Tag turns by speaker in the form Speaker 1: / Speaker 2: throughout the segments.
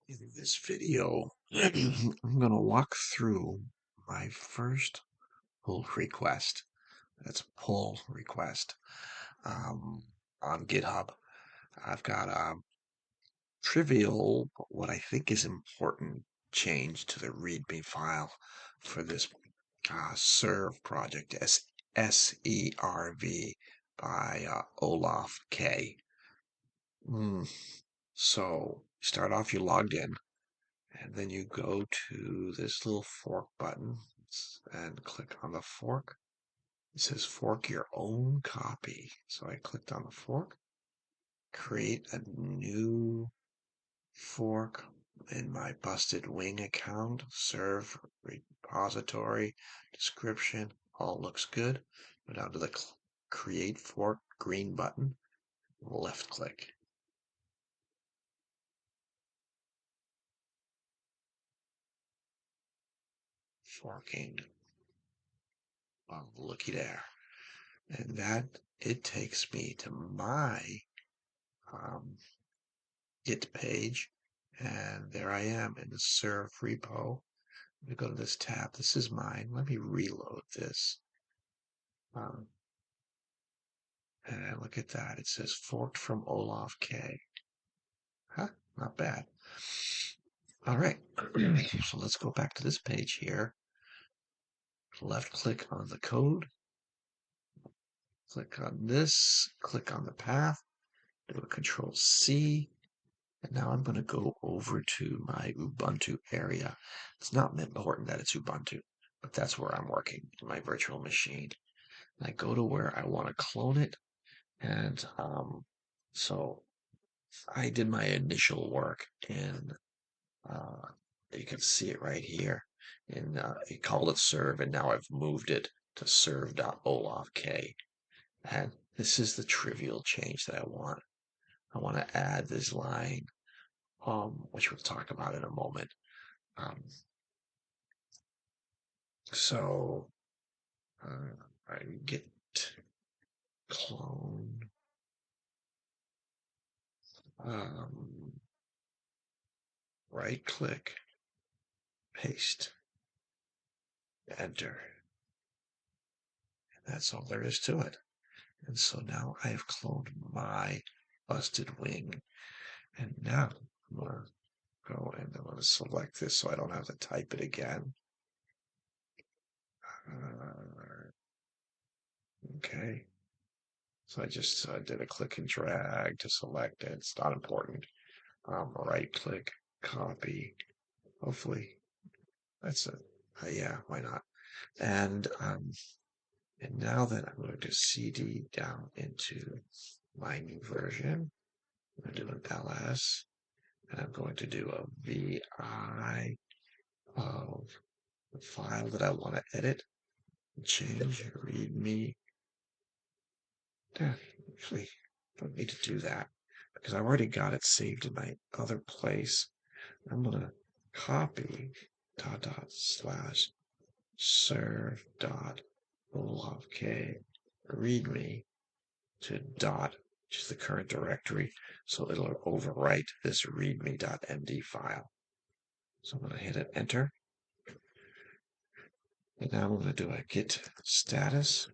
Speaker 1: In this video, I'm going to walk through my first pull request. That's a pull request on GitHub. I've got a trivial, but what I think is important change to the README file for this serve project, SERV by Olaf K. So start off, you logged in. And then you go to this little fork button and click on the fork. It says fork your own copy. So I clicked on the fork, create a new fork in my busted wing account, serve, repository, description, all looks good. Go down to the create fork green button, left click. Forking. Oh, looky there. And that it takes me to my Git page, and there I am in the serve repo. Let me go to this tab. This is mine. Let me reload this. Um, and look at that. It says forked from Olaf K. Huh? Not bad. All right. So let's go back to this page here. Left click on the code. Click on this. Click on the path. Do a Control C. And now I'm going to go over to my Ubuntu area. It's not important that it's Ubuntu, but that's where I'm working in my virtual machine. And I go to where I want to clone it. And so I did my initial work in, you can see it right here. In I called it serve, and now I've moved it to serve.olafk. And this is the trivial change that I want. I want to add this line, which we'll talk about in a moment. Um, so I git clone, right click, paste, enter. And that's all there is to it. And so now I have cloned my busted wing. And now I'm going to go and I'm going to select this so I don't have to type it again. Okay. So I just did a click and drag to select it. It's not important. Right click, copy. Hopefully that's it. Yeah, why not? And now that I'm going to CD down into my new version, I'm going to do an ls, and I'm going to do a vi of the file that I want to edit, change, readme. Actually, don't need to do that because I've already got it saved in my other place. I'm going to copy dot slash serve dot olafk readme to dot, which is the current directory, so it'll overwrite this readme.md file. So I'm going to hit it enter. And now I'm going to do a git status.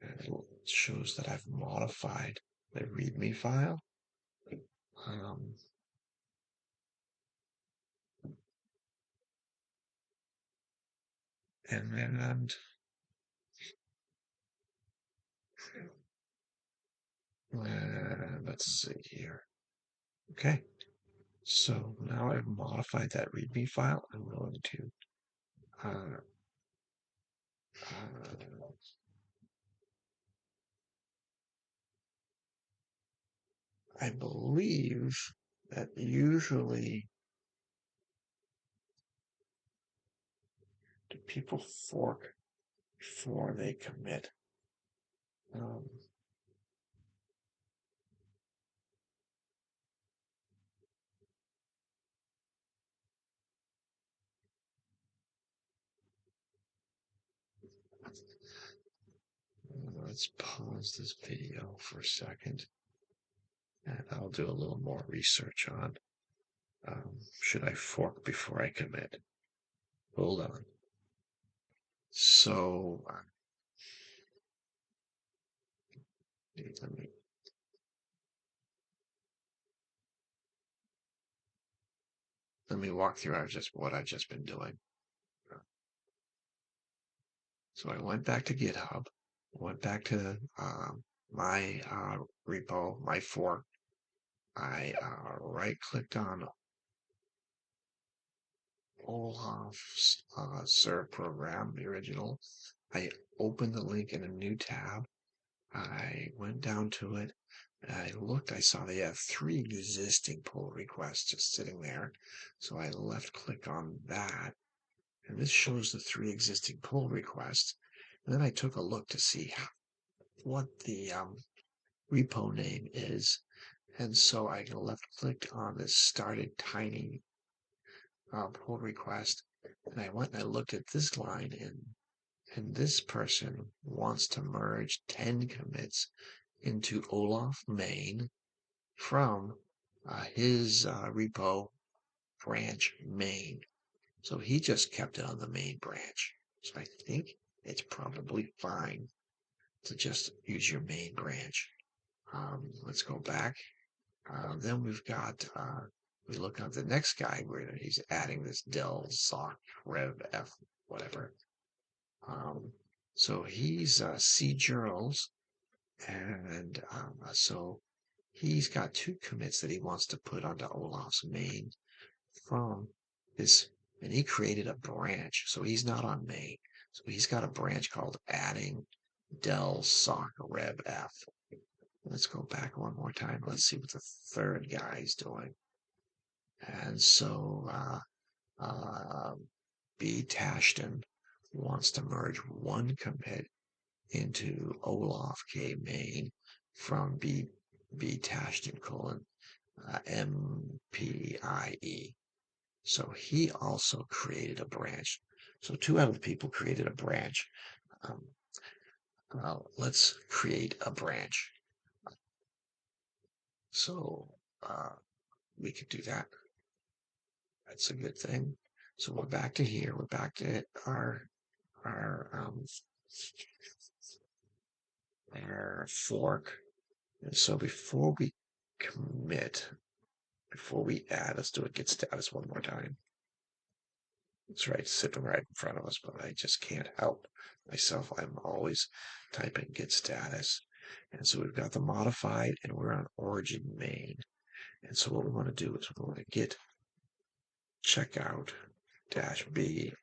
Speaker 1: And it shows that I've modified the readme file. Um, and then let's see here. Okay, so now I've modified that README file. I'm going to uh, I believe that usually do people fork before they commit. Um, let's pause this video for a second, and I'll do a little more research on Should I fork before I commit? Hold on. So let me walk through what I've just been doing. So I went back to GitHub, went back to my repo, my fork. I right-clicked on Olaf's serve program, the original. I opened the link in a new tab. I went down to it. I looked, I saw they have 3 existing pull requests just sitting there. So I left click on that. And this shows the 3 existing pull requests. And then I took a look to see what the repo name is. And so I left clicked on this started tiny pull request. And I went and I looked at this line and this person wants to merge 10 commits into Olaf main from his repo branch main. So he just kept it on the main branch. So I think it's probably fine to just use your main branch. Let's go back. Then we've got, we look at the next guy where he's adding this del sock rev f whatever. So he's C journals, and so he's got 2 commits that he wants to put onto Olaf's main from this, and he created a branch, so he's not on main. So he's got a branch called adding del sock rev f. Let's go back one more time. Let's see what the third guy is doing. And so B Tashton wants to merge 1 commit into Olaf K main from B Tashton colon MPIE. So he also created a branch. So 2 other people created a branch. Let's create a branch. So we could do that. That's a good thing. So we're back to here. We're back to our fork. And so before we commit, before we add, let's do a git status one more time. It's right sitting right in front of us, but I just can't help myself. I'm always typing git status. And so we've got the modified and we're on origin main. And so what we want to do is we want to git checkout -b.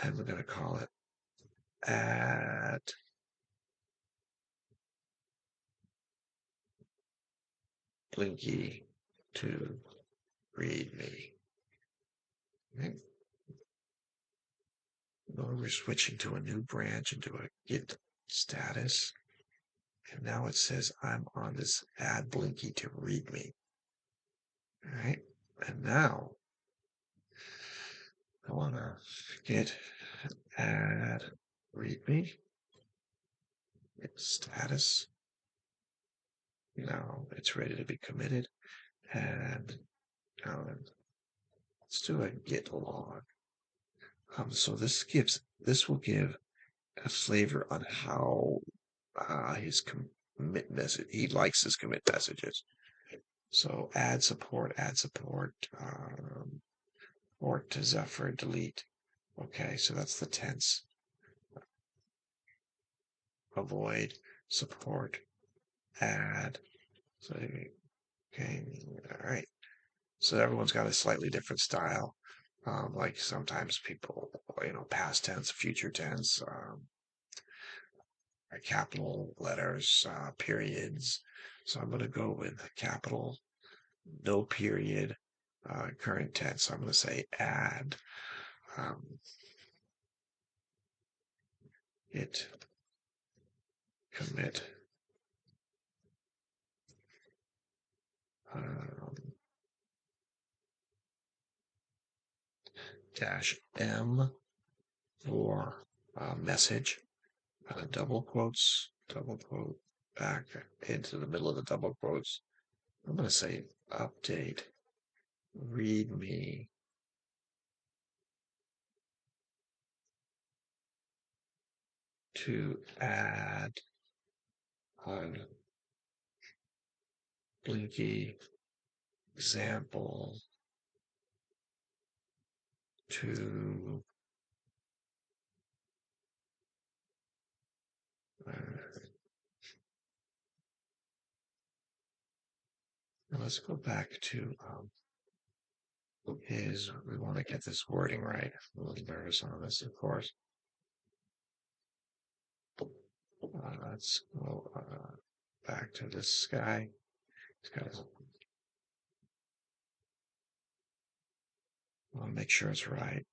Speaker 1: And we're going to call it add Blinky to readme. Okay. We're switching to a new branch and do a git status. And now it says I'm on this add Blinky to readme. All right. And now I want to git add readme. Git status. Now it's ready to be committed. And now let's do a git log. So this will give a flavor on how his commit message, he likes his commit messages. So add support, port to Zephyr, delete. Okay, so that's the tense. Avoid, support, add. So, okay, all right. So everyone's got a slightly different style. Like sometimes people, past tense, future tense, capital letters, periods. So I'm going to go with capital, no period, current tense. So I'm going to say add it commit -m for message, double quotes, double quote, back into the middle of the double quotes. I'm going to say update readme to add a Blinky example to let's go back to we want to get this wording right. I'm a little nervous on this, of course. Let's go back to this guy. He's got his, I want to make sure it's right.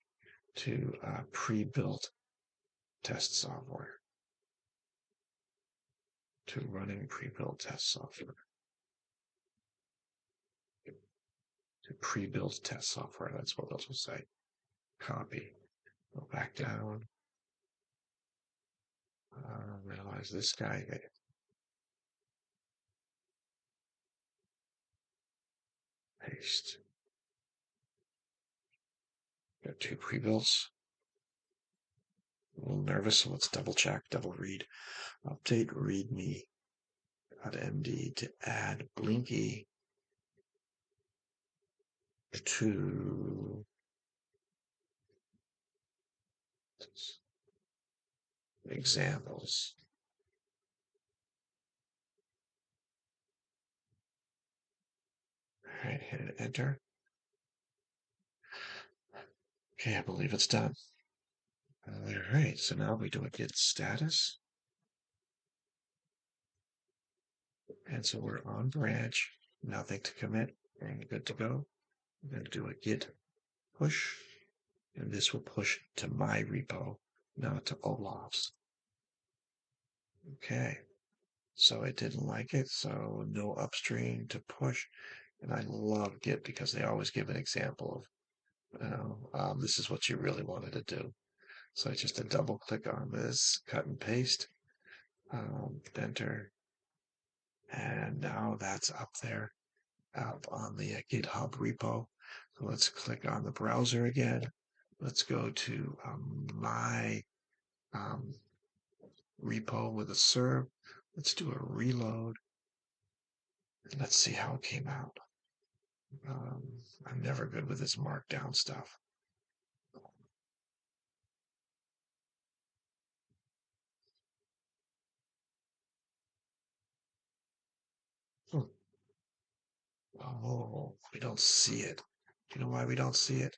Speaker 1: To pre-built test software. To running pre-built test software. To pre-built test software. That's what those will say. Copy. Go back down. Realize this guy. Paste. Got two pre-builts. A little nervous, so let's double check, double read. Update readme.md to add Blinky to examples. All right, hit enter. Okay, I believe it's done. All right, so now we do a git status. And so we're on branch, nothing to commit, and good to go. I'm going to do a git push, and this will push to my repo, not to Olaf's. Okay, so it didn't like it, so no upstream to push. And I love Git because they always give an example of, this is what you really wanted to do. So just a double click on this, cut and paste, enter, and now that's up there, up on the GitHub repo. So let's click on the browser again. Let's go to my repo with a serve. Let's do a reload. And let's see how it came out. I'm never good with this markdown stuff. Oh, we don't see it. Do you know why we don't see it?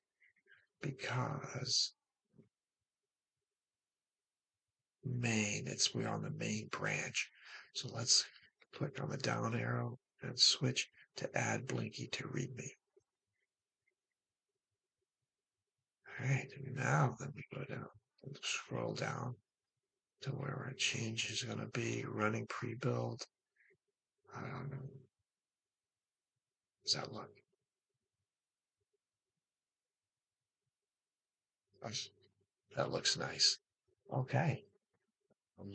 Speaker 1: Because we're on the main branch. So let's click on the down arrow and switch to add Blinky to readme. All right, now then we go down and scroll down to where our change is going to be running pre-build. Does that look? That looks nice. Okay.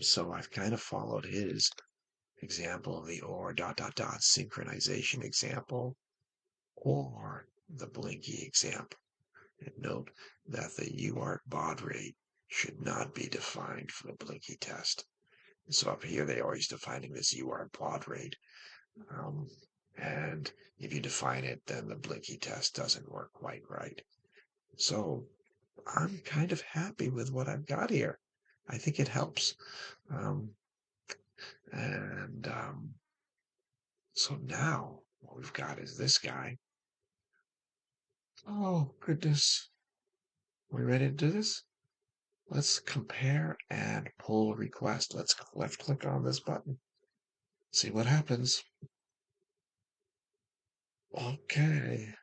Speaker 1: So I've kind of followed his example of the or ... synchronization example or the Blinky example. And note that the UART baud rate should not be defined for the Blinky test. So up here, they're always defining this UART baud rate. And if you define it, then the Blinky test doesn't work quite right. So I'm kind of happy with what I've got here. I think it helps. So now what we've got is this guy. Oh, goodness. Are we ready to do this? Let's compare and pull request. Let's left click on this button. See what happens. Okay.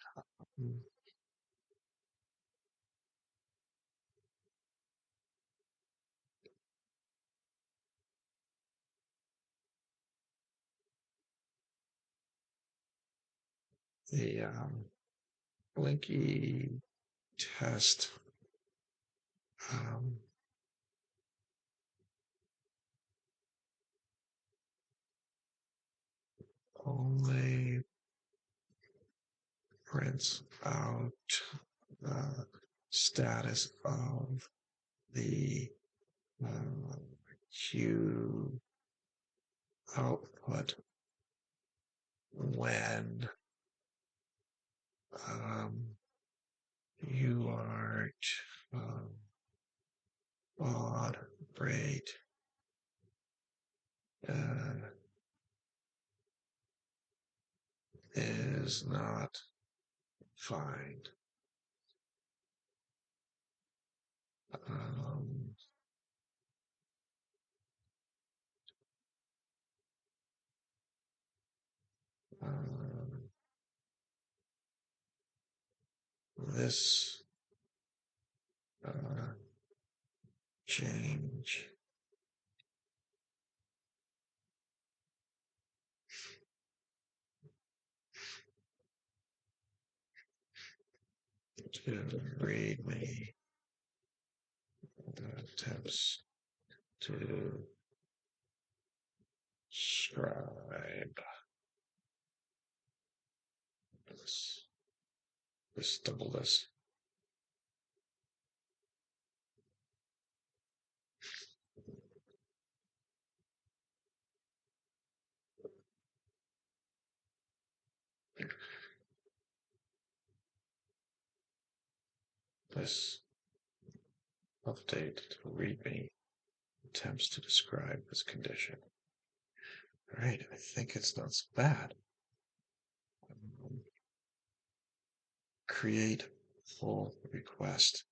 Speaker 1: The Blinky test. only prints out the status of the queue output when UART baud rate is not defined. This change to readme attempts to scribe this. Just double this. This update to readme attempts to describe this condition. All right, I think it's not so bad. Create full request.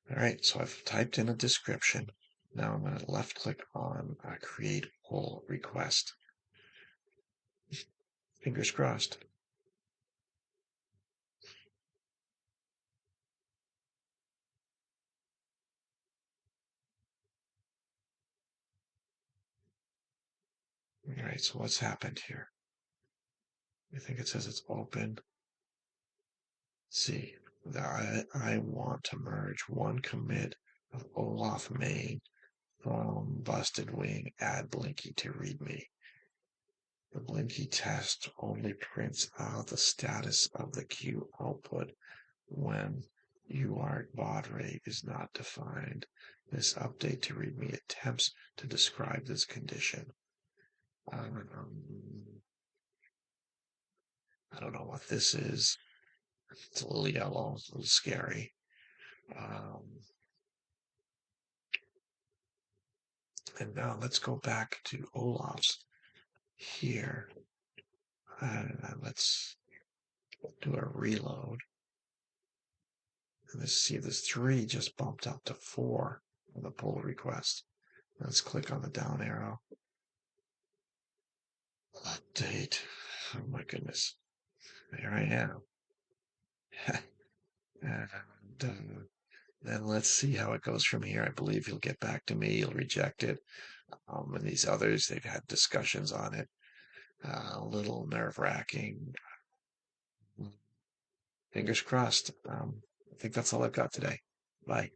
Speaker 1: All right, so I've typed in a description. Now I'm going to left click on create pull request. Fingers crossed. All right, so what's happened here? I think it says it's open. Let's see, I want to merge one commit of Olaf main from busted wing, add Blinky to readme. The Blinky test only prints out the status of the queue output when UART baud rate is not defined. This update to readme attempts to describe this condition. I don't know what this is. It's a little yellow, it's a little scary. And now let's go back to Olaf's here. And let's do a reload. And let's see, this 3 just bumped up to 4 on the pull request. Let's click on the down arrow. Update. Oh my goodness. There I am. And then let's see how it goes from here. I believe he'll get back to me. He'll reject it. And these others, they've had discussions on it. A little nerve-wracking. Fingers crossed. I think that's all I've got today. Bye.